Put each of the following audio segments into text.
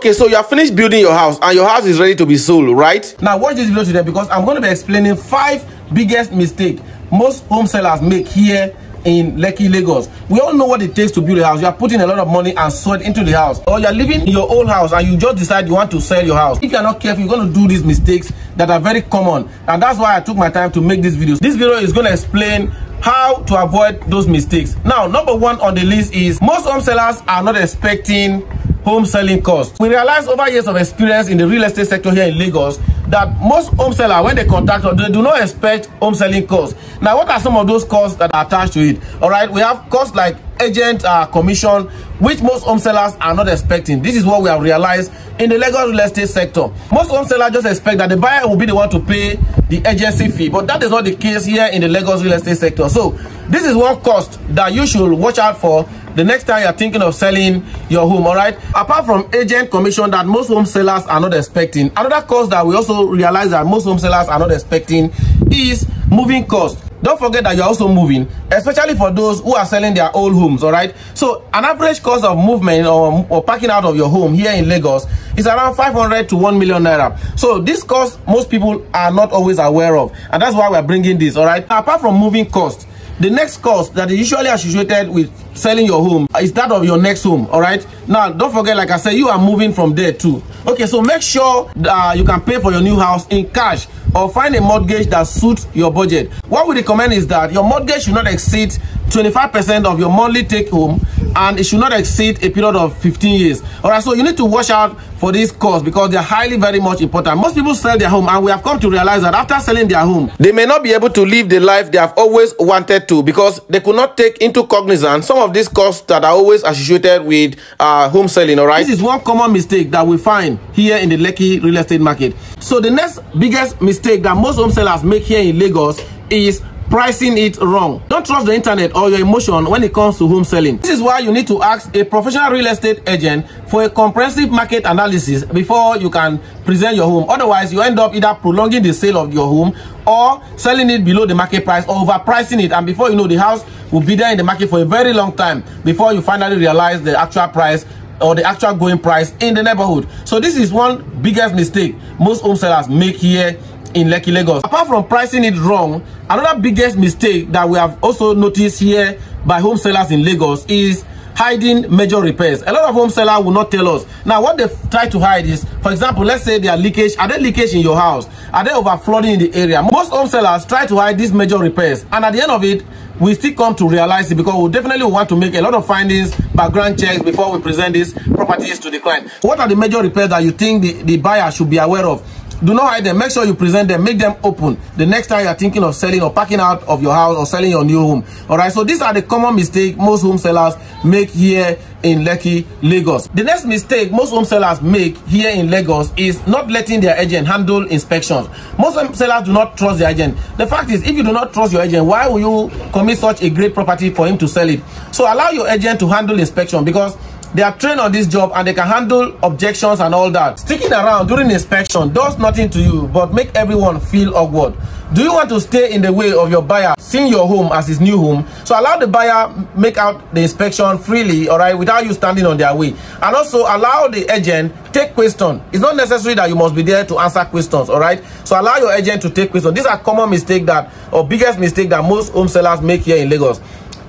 Okay, so you have finished building your house and your house is ready to be sold, right? Now watch this video today because I'm going to be explaining 5 biggest mistakes most home sellers make here in Lekki, Lagos. We all know what it takes to build a house. You are putting a lot of money and sweat into the house, or you are living in your old house and you just decide you want to sell your house. If you are not careful, you're going to do these mistakes that are very common, and that's why I took my time to make this video. This video is going to explain how to avoid those mistakes. Now, number 1 on the list is most home sellers are not expecting home selling costs. We realize over years of experience in the real estate sector here in Lagos that most home sellers, when they contact us, they do not expect home selling costs. Now, what are some of those costs that are attached to it? All right, we have costs like agent commission, which most home sellers are not expecting. This is what we have realized in the Lagos real estate sector. Most home sellers just expect that the buyer will be the one to pay the agency fee, but that is not the case here in the Lagos real estate sector. So this is one cost that you should watch out for the next time you're thinking of selling your home. All right, apart from agent commission that most home sellers are not expecting, another cost that we also realize that most home sellers are not expecting is moving cost. Don't forget that you're also moving, especially for those who are selling their old homes. All right, so an average cost of movement or parking out of your home here in Lagos is around 500 to 1 million naira. So this cost most people are not always aware of, and that's why we're bringing this. All right, apart from moving cost, the next cost that is usually associated with selling your home is that of your next home. All right, now don't forget, like I said, you are moving from there too. Okay, so make sure you can pay for your new house in cash or find a mortgage that suits your budget. What we recommend is that your mortgage should not exceed 25% of your monthly take home, and it should not exceed a period of 15 years. All right, so you need to watch out for these costs because they're highly, very much important. Most people sell their home, and we have come to realize that after selling their home, they may not be able to live the life they have always wanted to because they could not take into cognizance some of these costs that are always associated with home selling. All right, this is one common mistake that we find here in the Lekki real estate market. So the next biggest mistake that most home sellers make here in Lagos is pricing it wrong. Don't trust the internet or your emotion when it comes to home selling. This is why you need to ask a professional real estate agent for a comprehensive market analysis before you can present your home. Otherwise, you end up either prolonging the sale of your home or selling it below the market price or overpricing it, and before you know, the house will be there in the market for a very long time before you finally realize the actual price or the actual going price in the neighborhood. So this is one biggest mistake most home sellers make here in Lekki, Lagos. Apart from pricing it wrong, another biggest mistake that we have also noticed here by home sellers in Lagos is hiding major repairs. A lot of home sellers will not tell us. Now, what they try to hide is, for example, let's say there are leakage. Are there leakage in your house? Are there overflowing in the area? Most home sellers try to hide these major repairs, and at the end of it, we still come to realize it because we definitely want to make a lot of findings, background checks before we present these properties to the client. What are the major repairs that you think the buyer should be aware of? Do not hide them. Make sure you present them. Make them open the next time you are thinking of selling or packing out of your house or selling your new home. All right, so these are the common mistakes most home sellers make here in Lekki, Lagos. The next mistake most home sellers make here in Lagos is not letting their agent handle inspections. Most home sellers do not trust their agent. The fact is, if you do not trust your agent, why will you commit such a great property for him to sell it? So allow your agent to handle inspection because they are trained on this job and they can handle objections and all that. Sticking around during inspection does nothing to you but make everyone feel awkward. Do you want to stay in the way of your buyer seeing your home as his new home? So allow the buyer make out the inspection freely, all right, without you standing on their way. And also allow the agent take questions. It's not necessary that you must be there to answer questions, all right? So allow your agent to take questions. These are common mistakes that, or biggest mistake that most home sellers make here in Lagos.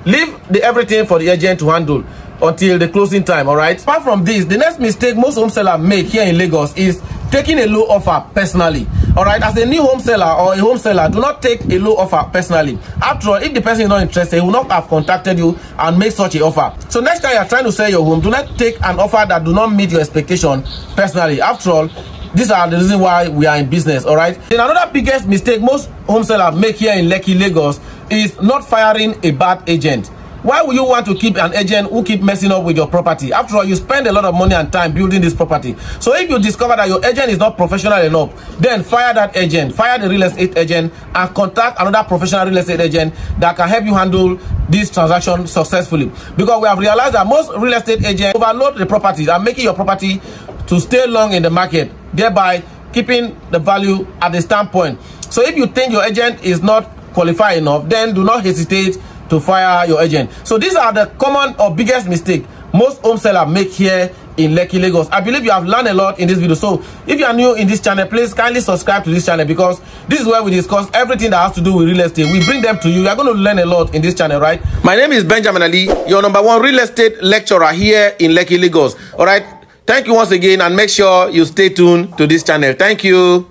Leave everything for the agent to handle until the closing time. All right, apart from this, the next mistake most home sellers make here in Lagos is taking a low offer personally. All right, as a new home seller or a home seller, do not take a low offer personally. After all, if the person is not interested, he will not have contacted you and make such an offer. So next time you are trying to sell your home, do not take an offer that do not meet your expectation personally. After all, these are the reasons why we are in business. All right, then another biggest mistake most home sellers make here in Lekki, Lagos is not firing a bad agent. Why would you want to keep an agent who keep messing up with your property? After all, you spend a lot of money and time building this property. So if you discover that your agent is not professional enough, then fire that agent, fire the real estate agent, and contact another professional real estate agent that can help you handle this transaction successfully. Because we have realized that most real estate agents overload the properties and making your property to stay long in the market, thereby keeping the value at the standpoint. So if you think your agent is not qualified enough, then do not hesitate to fire your agent. So these are the common or biggest mistake most home sellers make here in Lekki, Lagos. I believe you have learned a lot in this video. So if you are new in this channel, please kindly subscribe to this channel, because this is where we discuss everything that has to do with real estate. We bring them to you. You are going to learn a lot in this channel, right? My name is Benjamin Ali, your #1 real estate lecturer here in Lekki, Lagos. All right. Thank you once again, and make sure you stay tuned to this channel. Thank you.